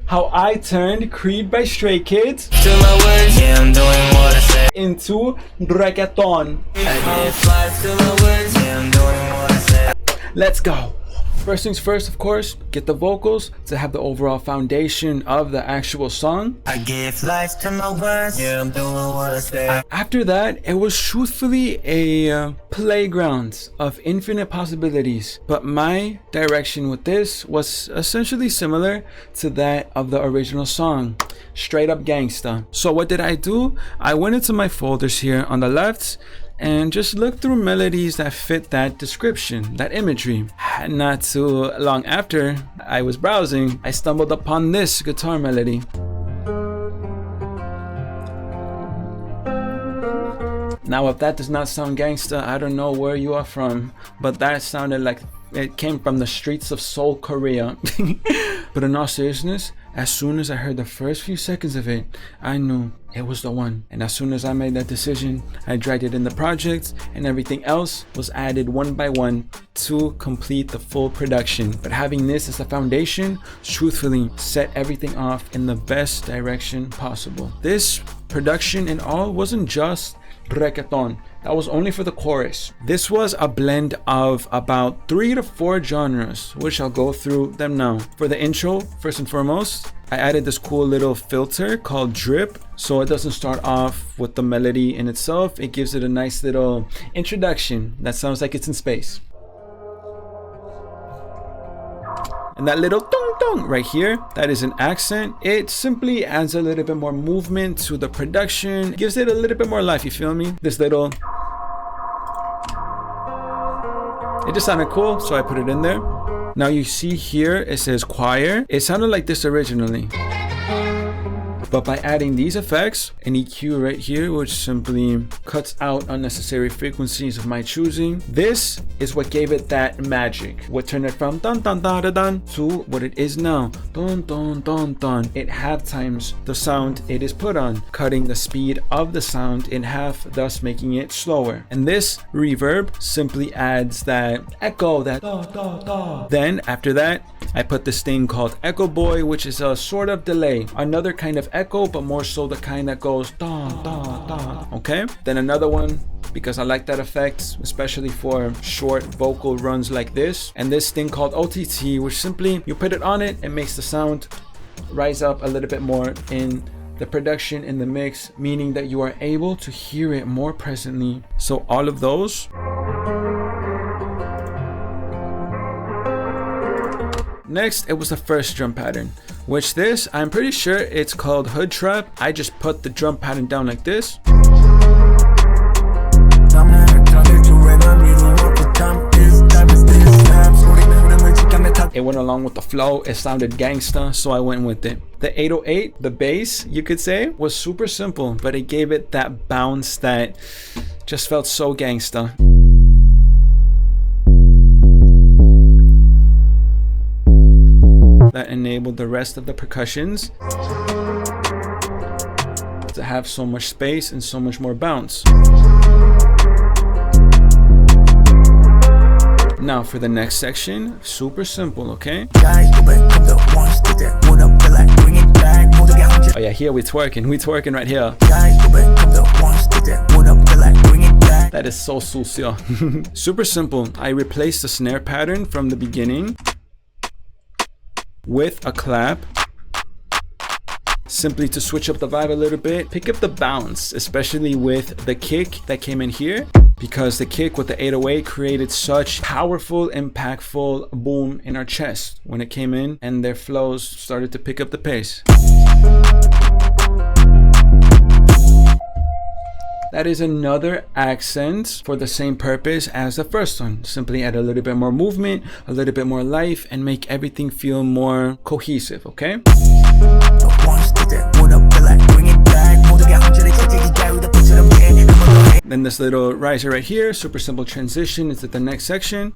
how I turned Creed by Stray Kids into reggaeton. Let's go. First things first, of course, get the vocals to have the overall foundation of the actual song. I give life to my words, yeah, I'm doing what I say. After that, it was truthfully a playground of infinite possibilities, but my direction with this was essentially similar to that of the original song, straight up gangsta. So what did I do? I went into my folders here on the left and just look through melodies that fit that description, that imagery. Not too long after I was browsing, I stumbled upon this guitar melody. Now, if that does not sound gangsta, I don't know where you are from, but that sounded like it came from the streets of Seoul, Korea. But in all seriousness, as soon as I heard the first few seconds of it, I knew it was the one. And as soon as I made that decision, I dragged it in the project, and everything else was added one by one to complete the full production. But having this as the foundation, truthfully, set everything off in the best direction possible. This production in all wasn't just reggaeton. That was only for the chorus. This was a blend of about 3 to 4 genres, which I'll go through them now. For the intro, first and foremost, I added this cool little filter called drip, so it doesn't start off with the melody in itself. It gives it a nice little introduction that sounds like it's in space. And that little dong dong right here, that is an accent. It simply adds a little bit more movement to the production, gives it a little bit more life, you feel me? This little, it just sounded cool, so I put it in there. Now you see here, it says choir. It sounded like this originally. But by adding these effects, an EQ right here, which simply cuts out unnecessary frequencies of my choosing, this is what gave it that magic. What turned it from dun dun dun dun dun to what it is now, dun dun dun dun. It half times the sound it is put on, cutting the speed of the sound in half, thus making it slower. And this reverb simply adds that echo, that da da da. Then after that, I put this thing called Echo Boy, which is a sort of delay, another kind of echo, but more so the kind that goes da da da. Okay, then another one, because I like that effect, especially for short vocal runs like this, and this thing called OTT, which simply you put it on it, it makes the sound rise up a little bit more in the production, in the mix, meaning that you are able to hear it more presently. So all of those. Next, it was the first drum pattern, which this, I'm pretty sure it's called hood trap. I just put the drum pattern down like this. It went along with the flow, it sounded gangsta, so I went with it. The 808, the bass, you could say, was super simple, but it gave it that bounce that just felt so gangsta. That enabled the rest of the percussions to have so much space and so much more bounce. Now for the next section, super simple, okay? Oh yeah, here we twerking right here. That is so sucio. Super simple. I replaced the snare pattern from the beginning with a clap, simply to switch up the vibe a little bit, pick up the bounce, especially with the kick that came in here, because the kick with the 808 created such powerful, impactful boom in our chest when it came in, and their flows started to pick up the pace. That is another accent for the same purpose as the first one. Simply add a little bit more movement, a little bit more life, and make everything feel more cohesive, okay? Then this little riser right here, super simple transition into the next section.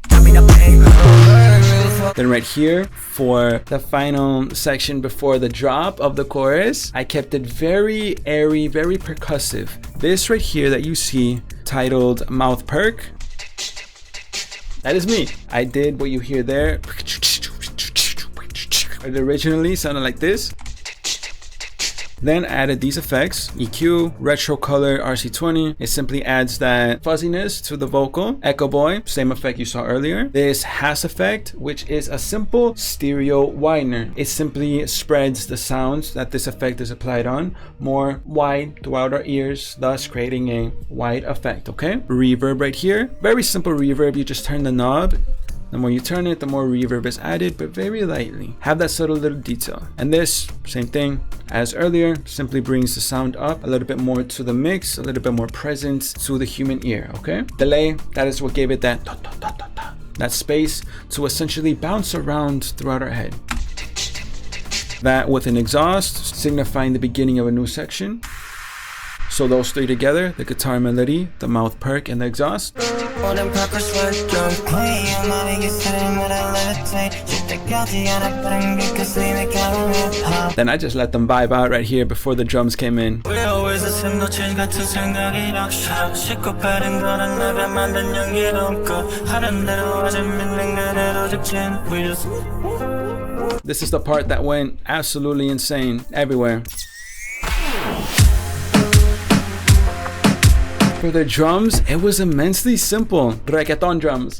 Then right here, for the final section before the drop of the chorus, I kept it very airy, very percussive. This right here that you see, titled Mouth Perk, that is me. I did what you hear there. It originally sounded like this. Then added these effects, EQ, retro color, RC20. It simply adds that fuzziness to the vocal. Echo Boy, same effect you saw earlier. This Hass effect, which is a simple stereo widener. It simply spreads the sounds that this effect is applied on more wide throughout our ears, thus creating a wide effect, okay? Reverb right here. Very simple reverb. You just turn the knob. The more you turn it, the more reverb is added, but very lightly. Have that subtle little detail. And this, same thing as earlier, simply brings the sound up a little bit more to the mix, a little bit more presence to the human ear, okay? Delay, that is what gave it that that space to essentially bounce around throughout our head. That with an exhaust, signifying the beginning of a new section. So those three together, the guitar melody, the mouth perk, and the exhaust. Then I just let them vibe out right here before the drums came in. This is the part that went absolutely insane everywhere. For the drums, it was immensely simple. Reggaeton drums.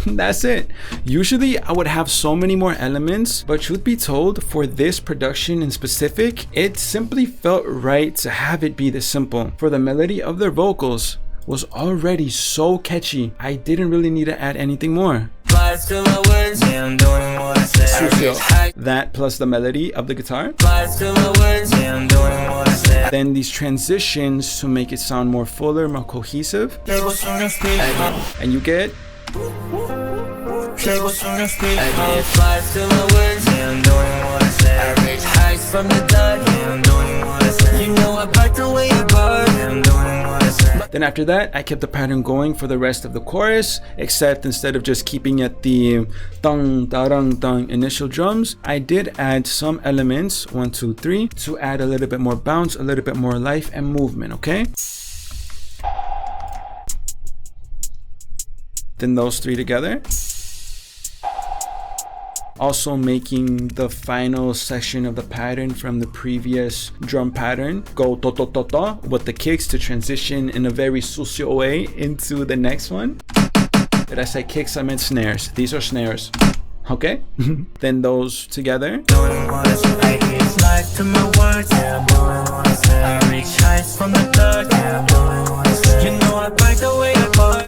That's it. Usually I would have so many more elements, but truth be told, for this production in specific, it simply felt right to have it be this simple. For the melody of their vocals was already so catchy, I didn't really need to add anything more. That plus the melody of the guitar. Then these transitions to make it sound more fuller, more cohesive. And you get Then after that, I kept the pattern going for the rest of the chorus, except instead of just keeping at the dong, da-dong, dong initial drums, I did add some elements, 1, 2, 3, to add a little bit more bounce, a little bit more life and movement, okay? Then those three together. Also making the final section of the pattern from the previous drum pattern go to-to-to-to with the kicks to transition in a very sucio way into the next one. Did I say kicks? I meant snares. These are snares. Okay? Then those together.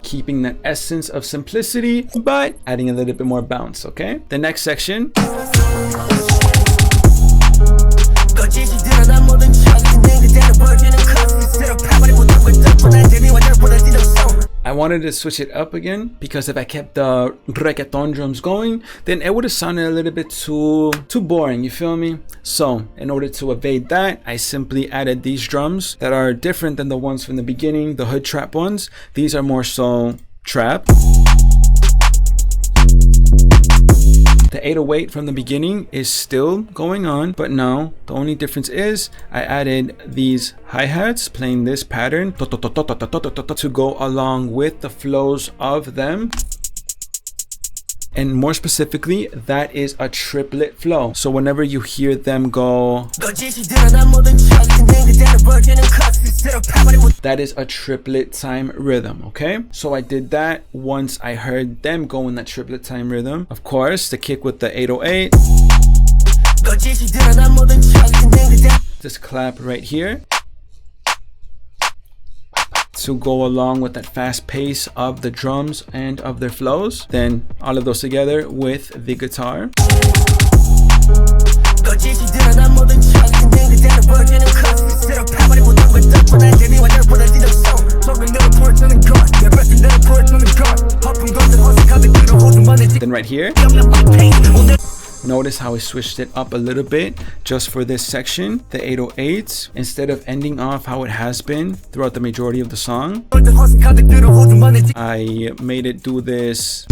Keeping that essence of simplicity, but adding a little bit more bounce, okay? The next section. I wanted to switch it up again because if I kept the reggaeton drums going, then it would have sounded a little bit too boring, you feel me? So in order to evade that, I simply added these drums that are different than the ones from the beginning, the hood trap ones. These are more so trap. The 808 from the beginning is still going on, but now the only difference is I added these hi-hats playing this pattern to go along with the flows of them. And more specifically, that is a triplet flow. So whenever you hear them go, that is a triplet time rhythm, okay? So I did that once I heard them go in that triplet time rhythm. Of course, the kick with the 808. This clap right here to go along with that fast pace of the drums and of their flows. Then all of those together with the guitar. Then right here, notice how I switched it up a little bit just for this section. The 808s, instead of ending off how it has been throughout the majority of the song, I made it do this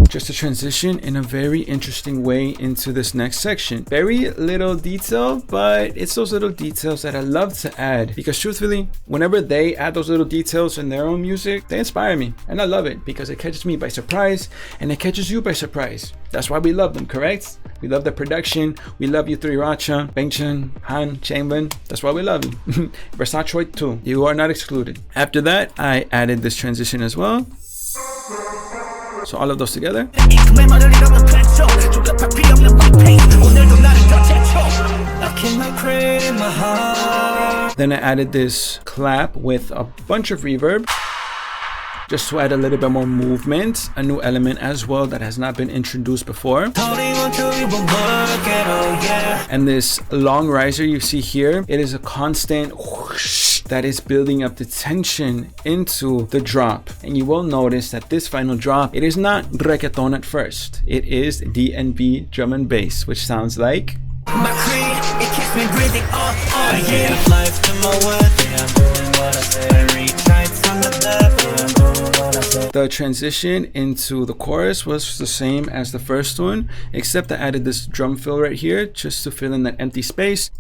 just to transition in a very interesting way into this next section. Very little detail, but it's those little details that I love to add, because truthfully, whenever they add those little details in their own music, they inspire me, and I love it because it catches me by surprise and it catches you by surprise. That's why we love them, correct? We love the production. We love you, Racha, Bengchen, Han, Chamberlain. That's why we love you. Versace too. You are not excluded. After that, I added this transition as well. So all of those together. Then I added this clap with a bunch of reverb, just to add a little bit more movement, a new element as well that has not been introduced before. And this long riser you see here, it is a constant whoosh that is building up the tension into the drop. And you will notice that this final drop, it is not reggaeton at first. It is D&B drum and bass, which sounds like... My creed, it keeps me breathing on. I give life to my words, yeah, I'm doing what I say. I reach heights from the depth, yeah, I'm doing what I say. The transition into the chorus was the same as the first one, except I added this drum fill right here just to fill in that empty space.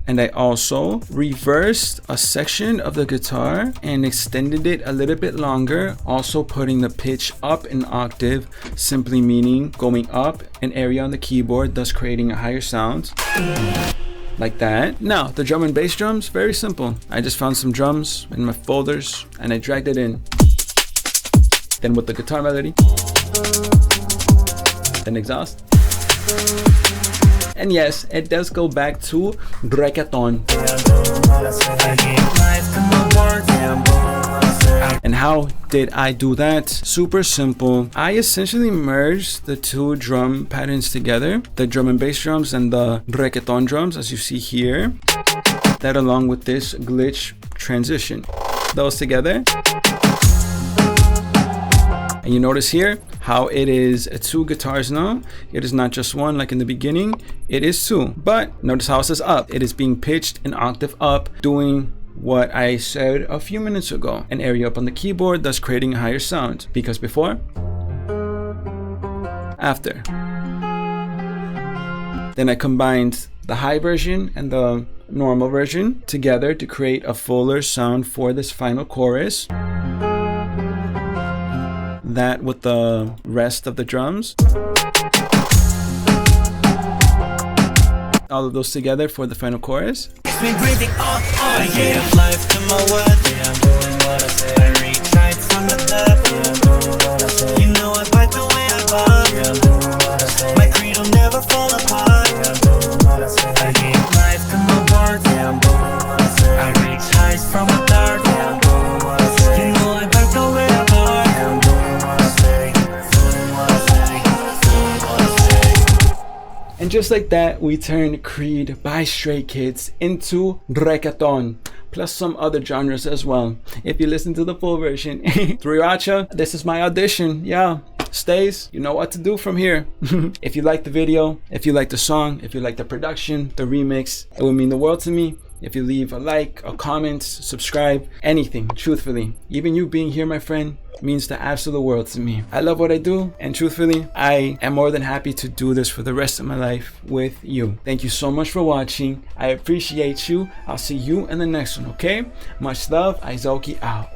And I also reversed a section of the guitar and extended it a little bit longer, also putting the pitch up an octave, simply meaning going up an area on the keyboard, thus creating a higher sound. Like that. Now, the drum and bass drums, very simple. I just found some drums in my folders and I dragged it in. Then with the guitar melody, then exhaust. And yes, it does go back to reggaeton. And how did I do that? Super simple. I essentially merged the two drum patterns together, the drum and bass drums and the reggaeton drums, as you see here. That along with this glitch transition. Those together. And you notice here how it is two guitars now. It is not just one like in the beginning, it is two. But notice how it says up. It is being pitched an octave up, doing what I said a few minutes ago, an area up on the keyboard, thus creating a higher sound. Because before, after. Then I combined the high version and the normal version together to create a fuller sound for this final chorus. That with the rest of the drums. All of those together for the final chorus. I give life to my words, yeah, I'm doing what I say. I reach heights from the depth, yeah, I'm doing what I say. You know I fight the way I love, yeah, I'm doing what I say. My creed will never fall apart, yeah, I'm doing what I say. I give life to my words, yeah, I'm doing what I say. I reach heights from the depth, yeah, I'm doing what I say. You know I fight the way I love, yeah, I'm doing what I say. Doing what I say, doing what I say. And just like that, we turned Creed by Stray Kids into reggaeton, plus some other genres as well. If you listen to the full version, Racha, this is my audition. Yeah, stays, you know what to do from here. If you like the video, if you like the song, if you like the production, the remix, it would mean the world to me if you leave a like, a comment, subscribe, anything, truthfully. Even you being here, my friend, means the absolute world to me. I love what I do, and truthfully, I am more than happy to do this for the rest of my life with you. Thank you so much for watching. I appreciate you. I'll see you in the next one, okay? Much love. Izoki out.